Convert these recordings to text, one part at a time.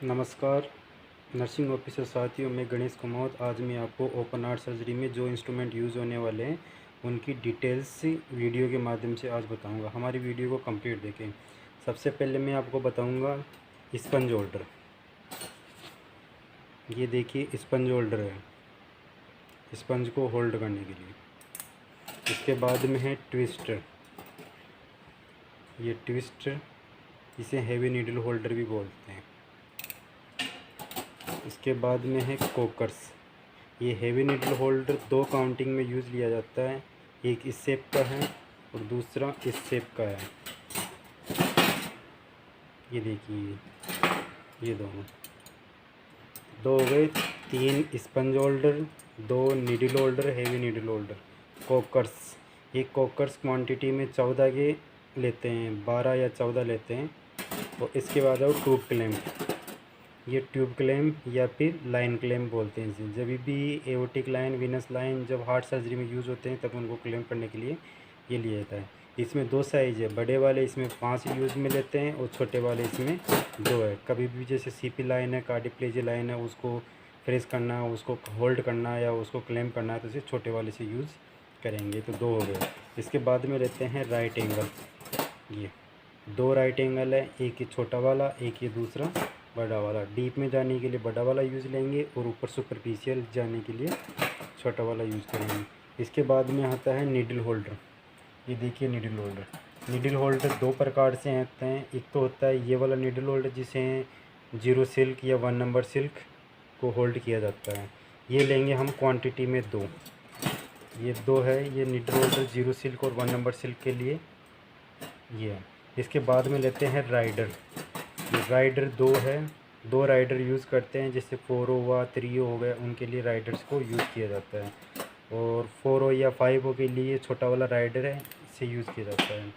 नमस्कार nursing officer साथियों, मैं गणेश कुमार। आज मैं आपको ओपन हार्ट सर्जरी में जो इंस्ट्रूमेंट यूज़ होने वाले हैं उनकी डिटेल्स वीडियो के माध्यम से आज बताऊंगा। हमारी वीडियो को कंप्लीट देखें। सबसे पहले मैं आपको बताऊंगा स्पंज होल्डर। ये देखिए स्पंज होल्डर है, स्पंज को होल्ड करने के लिए। इसके बाद में है ट्विस्टर। ये ट्विस्टर, इसे हेवी नीडल होल्डर भी बोलते हैं। इसके बाद में है कोकर्स। ये हेवी नीडल होल्डर दो काउंटिंग में यूज़ लिया जाता है। एक इस शेप का है और दूसरा इस शेप का है। ये देखिए, ये दोनों दो हो गए। तीन स्पंज होल्डर, दो needle holder, heavy needle holder. Kochers, ये कोकर्स क्वांटिटी में 14 के लेते हैं, 12 या 14 लेते हैं। और इसके बाद और ट्यूब क्लैंप। ये ट्यूब क्लैंप या फिर लाइन क्लैंप बोलते हैं इसे। जब भी एओर्टिक लाइन, वीनस लाइन जब हार्ट सर्जरी में यूज़ होते हैं तब उनको क्लैंप करने के लिए ये लिया जाता है। इसमें दो साइज़ है, बड़े वाले इसमें 5 यूज़ में लेते हैं और छोटे वाले इसमें 2 है। कभी भी जैसे सीपी लाइन है, कार्डियोप्लेजिया लाइन है, उसको फ्रेश करना है, उसको होल्ड करना है या उसको क्लैंप करना है तो इसे छोटे वाले से यूज़ करेंगे। तो 2 हो गए। इसके बाद में लेते हैं राइट एंगल। ये 2 राइट एंगल है, एक ये छोटा वाला, एक ये दूसरा बड़ा वाला। डीप में जाने के लिए बड़ा वाला यूज़ लेंगे और ऊपर सुपरफिशियल जाने के लिए छोटा वाला यूज़ करेंगे। इसके बाद में आता है नीडल होल्डर। ये देखिए नीडल होल्डर। नीडल होल्डर 2 प्रकार से आते हैं। एक तो होता है ये वाला नीडल होल्डर जिसे 0 सिल्क या 1 नंबर सिल्क को होल्ड किया जाता है। ये लेंगे हम क्वांटिटी में 2। ये 2 है, ये नीडल होल्डर 0 सिल्क और 1 नंबर सिल्क के लिए ये है। इसके बाद में लेते हैं राइडर। ये राइडर 2 है, 2 राइडर यूज़ करते हैं। जैसे 4 हुआ, 3 हो गया, उनके लिए राइडर्स को यूज़ किया जाता है। और 4 हो या 5 हो के लिए छोटा वाला राइडर है, इसे यूज़ किया जाता है।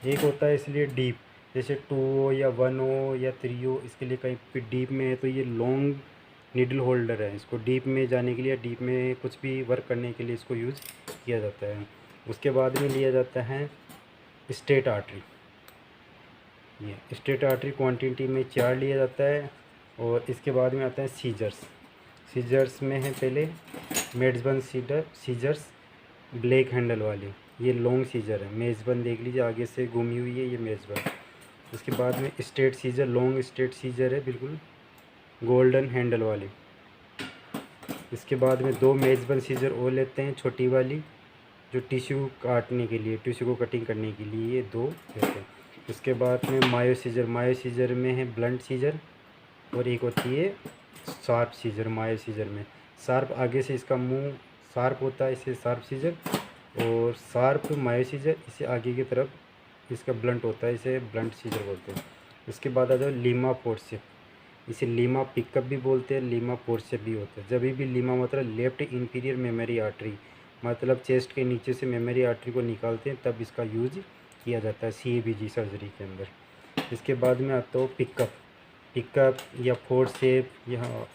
एक होता है इसलिए डीप, जैसे 2 हो या 1 हो या 3 हो, इसके लिए कहीं पे डीप में है तो ये लॉन्ग नीडल होल्डर है। इसको डीप में जाने के लिए, डीप में कुछ भी वर्क करने के लिए इसको यूज़ किया जाता है। उसके बाद में लिया जाता है स्ट्रेट आर्टरी। ये स्ट्रेट आर्टरी क्वांटिटी में 4 लिया जाता है। और इसके बाद में आता है सीजर्स। सीजर्स में है पहले मेजबन सीजर्स, ब्लैक हैंडल वाली। ये लॉन्ग सीजर है, मेजबन देख लीजिए आगे से घूमी हुई है, ये मेजबन। उसके बाद में straight scissor, long straight scissor है, बिल्कुल गोल्डन हैंडल वाली। इसके बाद में 2 मेजबन सीजर और लेते हैं, छोटी वाली जो टिश्यू काटने के लिए, टिश्यू को कटिंग करने के लिए, ये 2 लेते हैं। उसके बाद में मायो सीजर। मायो सीजर में है ब्लंट सीजर और एक होती है शार्प सीजर। मायो सीजर में शार्प, आगे से इसका मुंह शार्प होता है, इसे शार्प सीजर। और शार्प मायो सीजर, इसे आगे की तरफ इसका ब्लंट होता है, इसे ब्लंट सीजर बोलते हैं। उसके बाद आ जाओ लीमा फोर्सेप। इसे लीमा पिकअप भी बोलते हैं, लीमा फोर्सेप भी होता है। जब भी लीमा मतलब लेफ्ट इंफीरियर मेमोरी आर्टरी, मतलब चेस्ट के नीचे से मेमोरी आर्टरी को निकालते हैं तब इसका यूज किया जाता है CABG सर्जरी के अंदर। इसके बाद में आता हो पिकअप। पिकअप या फोर्सेप, यहाँ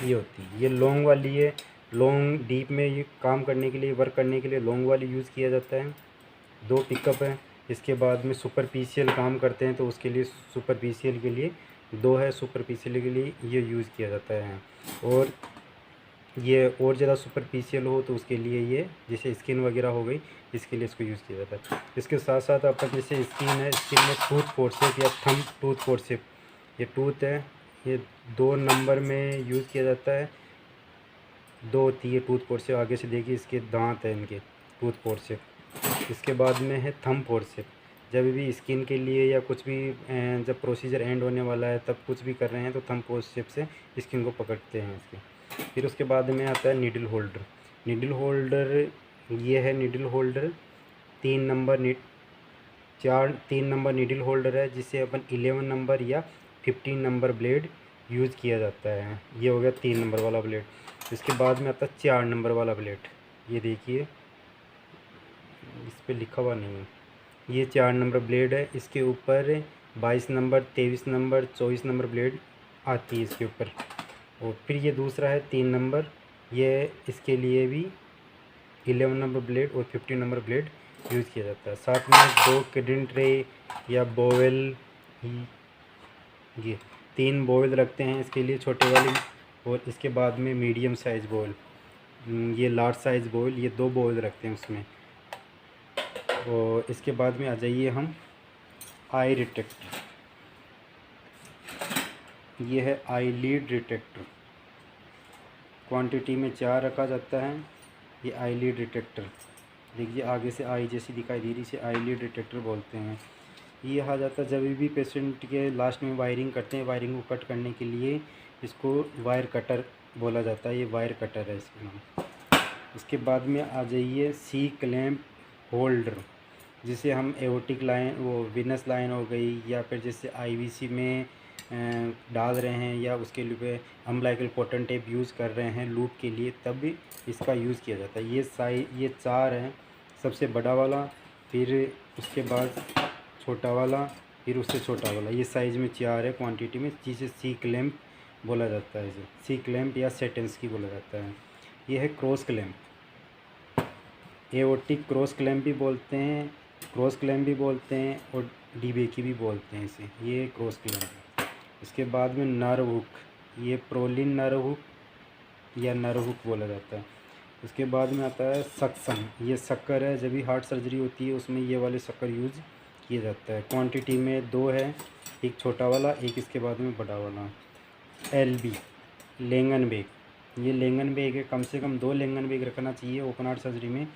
ये होती है, ये लॉन्ग वाली है। लॉन्ग डीप में ये काम करने के लिए, वर्क करने के लिए लॉन्ग वाली यूज़ किया जाता है। 2 पिकअप है। इसके बाद में सुपरफिशियल काम करते हैं तो उसके लिए सुपरफिशियल के लिए 2 है, सुपरफिशियल के लिए ये यूज़ किया जाता है। और ये और ज़्यादा सुपरफिशियल हो तो उसके लिए ये जैसे स्किन वगैरह हो गई, इसके लिए इसको यूज़ किया जाता है। इसके साथ साथ अपन जैसे स्किन है, स्किन में टूथ फोर्सेप या थंब टूथ फोर्सेप, ये टूथ है, ये 2 नंबर में यूज़ किया जाता है। 2 होती है टूथ फोर्सेप, आगे से देखिए इसके दांत हैं इनके, टूथ फोर्सेप। इसके बाद में है थंब फोर्सेप। जब भी स्किन के लिए या कुछ भी जब प्रोसीजर एंड होने वाला है तब कुछ भी कर रहे हैं तो थंब फोर्सेप से स्किन को पकड़ते हैं इसके। फिर उसके बाद में आता है नीडल होल्डर। नीडल होल्डर ये है, needle holder 3 number 3 number needle holder है, जिसे अपन 11 नंबर या 15 नंबर ब्लेड यूज़ किया जाता है। ये हो गया 3 नंबर वाला ब्लेड। इसके बाद में आता है 4 नंबर वाला ब्लेड। ये देखिए इस पर लिखा हुआ नहीं है, ये 4 नंबर ब्लेड है। इसके ऊपर 22 नंबर, 23 नंबर, 24 नंबर ब्लेड आती है इसके ऊपर। और फिर ये दूसरा है 3 नंबर, ये इसके लिए भी 11 नंबर ब्लेड और 15 नंबर ब्लेड यूज़ किया जाता है। साथ में 2 किडनी ट्रे या बोवेल, ये 3 बॉयल रखते हैं इसके लिए, छोटे वाली, और इसके बाद में मीडियम साइज़ बॉयल, ये लार्ज साइज़ बॉयल, ये 2 बॉयल रखते हैं उसमें। और इसके बाद में आ जाइए हम आई डिटेक्टर, ये है आईलिड डिटेक्टर, क्वांटिटी में 4 रखा जाता है। ये आईलिड डिटेक्टर देखिए, आगे से आई जैसी दिखाई दे रही, इसे आईलिड डिटेक्टर बोलते हैं। ये आ जाता है जब भी पेशेंट के लास्ट में वायरिंग करते हैं, वायरिंग को कट करने के लिए इसको वायर कटर बोला जाता है, ये वायर कटर है इसका नाम। इसके बाद में आ जाइए सी क्लैंप होल्डर, जिसे हम एओर्टिक लाइन, वो विनस लाइन हो गई, या फिर जैसे आईवीसी में डाल रहे हैं, या उसके लिए अम्बिलिकल कॉटन टेप यूज़ कर रहे हैं लूप के लिए, तब भी इसका यूज़ किया जाता है। ये 4 हैं, सबसे बड़ा वाला, फिर उसके बाद छोटा वाला, फिर उससे छोटा वाला, ये साइज़ में 4 है क्वांटिटी में, जिसे सी क्लैंप बोला जाता है। इसे सी क्लैंप या सेटेंस्की बोला जाता है। ये है cross clamp, aortic cross clamp भी बोलते हैं, क्रॉस क्लैंप भी बोलते हैं, और डीबेकी भी बोलते हैं इसे, ये क्रॉस क्लैंप है। इसके बाद में नर्व हुक, ये प्रोलिन नर्व हुक या नर्व हुक बोला जाता है। उसके बाद में आता है सक्शन, ये शक्कर है, जब भी हार्ट सर्जरी होती है उसमें ये वाले शक्कर यूज़ किया जाता है। क्वांटिटी में 2 है, एक छोटा वाला, एक इसके बाद में बड़ा वाला। एलबी लेंगन बेग, ये लेंगन बेग है, कम से कम 2 लेंगन बेग रखना चाहिए ओपन हार्ट सर्जरी में,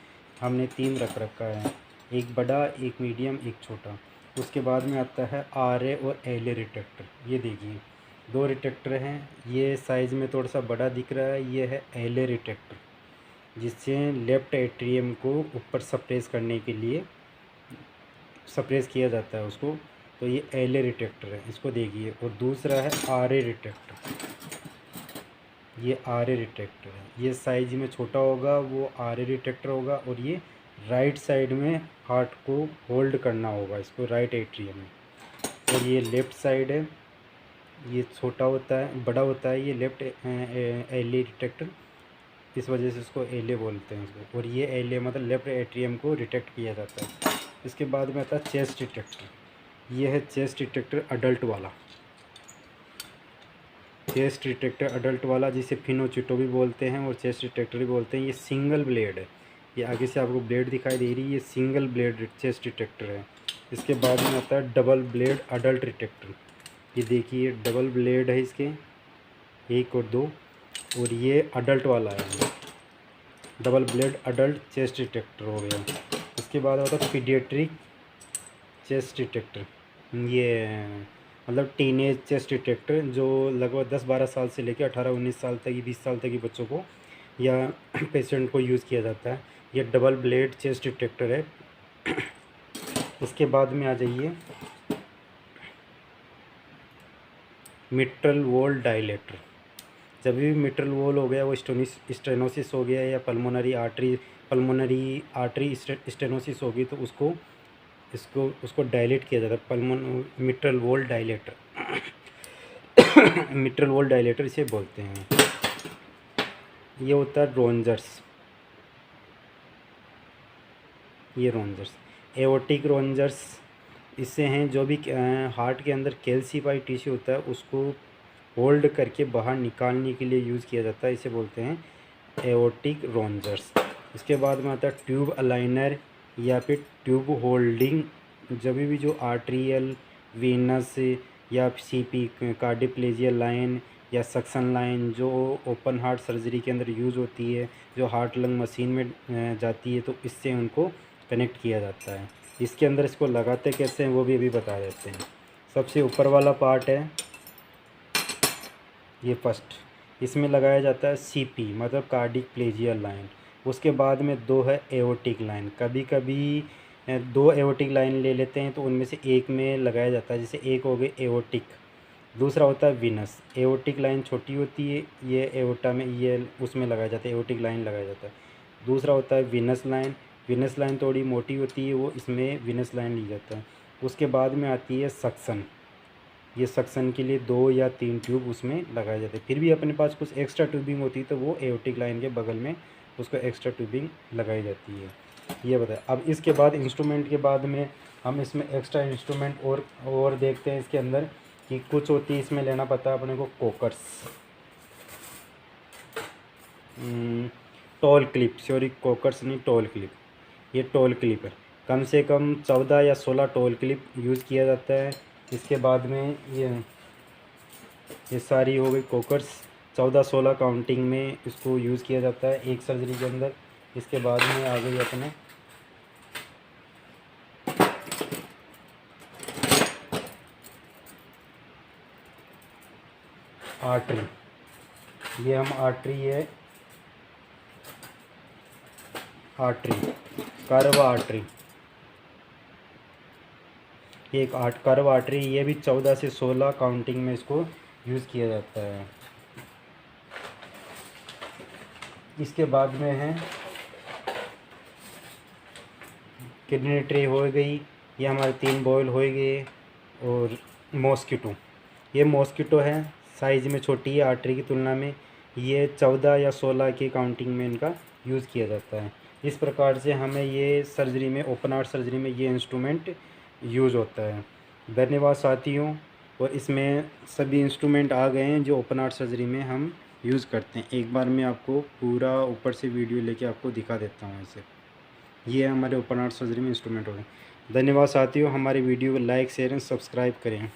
हमने 3 रख रखा है, एक बड़ा, एक मीडियम, एक छोटा। उसके बाद में आता है आरए और एलए रिटेक्टर, ये देखिए 2 रिटेक्टर हैं, ये साइज़ में थोड़ा सा बड़ा दिख रहा है, ये है एलए रिटेक्टर, जिससे लेफ़्ट एट्रियम को ऊपर सप्रेस करने के लिए सप्रेस किया जाता है उसको, तो ये एलए रिटेक्टर है, इसको देखिए। और दूसरा है आरए रिटेक्टर, ये आरए रिटेक्टर है, ये साइज में छोटा होगा, वो आरए रिटेक्टर होगा, और ये राइट साइड में हार्ट को होल्ड करना होगा इसको, राइट एट्रियम में। और ये लेफ़्ट साइड है, ये छोटा होता है, बड़ा होता है, ये लेफ़्ट एलए डिटेक्टर, इस वजह से इसको एलए बोलते हैं इसको। और ये एलए मतलब लेफ़्ट एट्रियम को डिटेक्ट किया जाता है। इसके बाद में आता है चेस्ट डिटेक्टर, ये है चेस्ट डिटेक्टर अडल्ट वाला, चेस्ट डिटेक्टर अडल्ट वाला, जिसे फिनोचिटो भी बोलते हैं और चेस्ट डिटेक्टर भी बोलते हैं। ये सिंगल ब्लेड है, ये आगे से आपको ब्लेड दिखाई दे रही है, ये सिंगल ब्लेड चेस्ट डिटेक्टर है। इसके बाद में आता है डबल ब्लेड अडल्ट डिटेक्टर, ये देखिए डबल ब्लेड है इसके, 1 और 2, और ये अडल्ट वाला है, double blade adult chest detector हो गया। इसके बाद आता है पीडियाट्रिक चेस्ट डिटेक्टर, ये मतलब टीनेज चेस्ट डिटेक्टर, जो लगभग 10-12 साल से लेकर 18-19 साल तक, 20 साल तक के बच्चों को या पेशेंट को यूज़ किया जाता है। ये डबल ब्लेड चेस्ट डिटेक्टर है। उसके बाद में आ जाइए मिट्रल वॉल डायलेटर, जब भी मिट्रल वॉल हो गया, वो स्टेनोसिस हो गया, या पल्मोनरी आर्टरी स्टेनोसिस होगी, तो उसको डायलेट किया जाता है, mitral valve dilator mitral valve dilator इसे बोलते हैं। ये होता है रोंजर्स, ये रोंजर्स एओर्टिक रोंजर्स, इससे हैं जो भी हार्ट के अंदर कैल्सीफाइड टिश्यू होता है उसको होल्ड करके बाहर निकालने के लिए यूज़ किया जाता है, इसे बोलते हैं एओर्टिक रोंजर्स। इसके बाद में आता है ट्यूब अलाइनर या फिर ट्यूब होल्डिंग, जब भी जो आर्ट्रियल, वीनस या सीपी कार्डियोप्लेजिया लाइन या सक्शन लाइन जो ओपन हार्ट सर्जरी के अंदर यूज़ होती है, जो हार्ट लंग मशीन में जाती है, तो इससे उनको कनेक्ट किया जाता है। इसके अंदर इसको लगाते कैसे हैं वो भी अभी बता देते हैं। सबसे ऊपर वाला पार्ट है ये फर्स्ट, इसमें लगाया जाता है सीपी मतलब कार्डिक प्लेजिया लाइन। उसके बाद में 2 है एओर्टिक लाइन, कभी कभी 2 एओर्टिक लाइन ले लेते हैं तो उनमें से एक में लगाया जाता है, जैसे एक हो गई एओर्टिक, दूसरा होता है विनस। एओर्टिक लाइन छोटी होती है, ये एओर्टा में ये उसमें लगाया जाता है, एओर्टिक लाइन लगाया जाता है। दूसरा होता है विनस लाइन, विनस लाइन थोड़ी मोटी होती है, वो इसमें विनस लाइन ली जाता है। उसके बाद में आती है सक्शन, ये सक्शन के लिए 2 या 3 ट्यूब उसमें लगाए जाते हैं। फिर भी अपने पास कुछ एक्स्ट्रा ट्यूबिंग होती है तो वो एओर्टिक लाइन के बगल में उसको एक्स्ट्रा ट्यूबिंग लगाई जाती है। ये बताया। अब इसके बाद इंस्ट्रूमेंट के बाद में हम इसमें एक्स्ट्रा इंस्ट्रूमेंट और देखते हैं इसके अंदर कि कुछ होती है इसमें लेना पड़ता है अपने को कोकर्स, टॉल क्लिप, सॉरी कोकर्स नहीं टॉल क्लिप, ये टॉल क्लिप है। कम से कम 14 या 16 टॉल क्लिप यूज़ किया जाता है। इसके बाद में ये सारी हो गई कोकर्स, 14-16 काउंटिंग में इसको यूज़ किया जाता है एक सर्जरी के अंदर। इसके बाद में आ गई अपने आर्टरी, ये हम आर्टरी कर्व आर्टरी, एक कर्व आर्टरी, ये भी 14 से 16 काउंटिंग में इसको यूज़ किया जाता है। इसके बाद में है किडनी ट्री हो गई, ये हमारे 3 बॉयल हो गए। और मॉस्किटो, ये मॉस्किटो है, साइज़ में छोटी है आर्टरी की तुलना में। ये 14 या 16 की काउंटिंग में इनका यूज़ किया जाता है। इस प्रकार से हमें ये सर्जरी में, ओपन हार्ट सर्जरी में ये इंस्ट्रूमेंट यूज़ होता है। धन्यवाद साथियों। और इसमें सभी इंस्ट्रूमेंट आ गए हैं जो ओपन हार्ट सर्जरी में हम यूज़ करते हैं। एक बार मैं आपको पूरा ऊपर से वीडियो लेके आपको दिखा देता हूँ ऐसे। ये हमारे ओपन हार्ट सर्जरी में इंस्ट्रूमेंट हो गए। धन्यवाद साथियों, हमारे वीडियो को लाइक शेयर एंड सब्सक्राइब करें।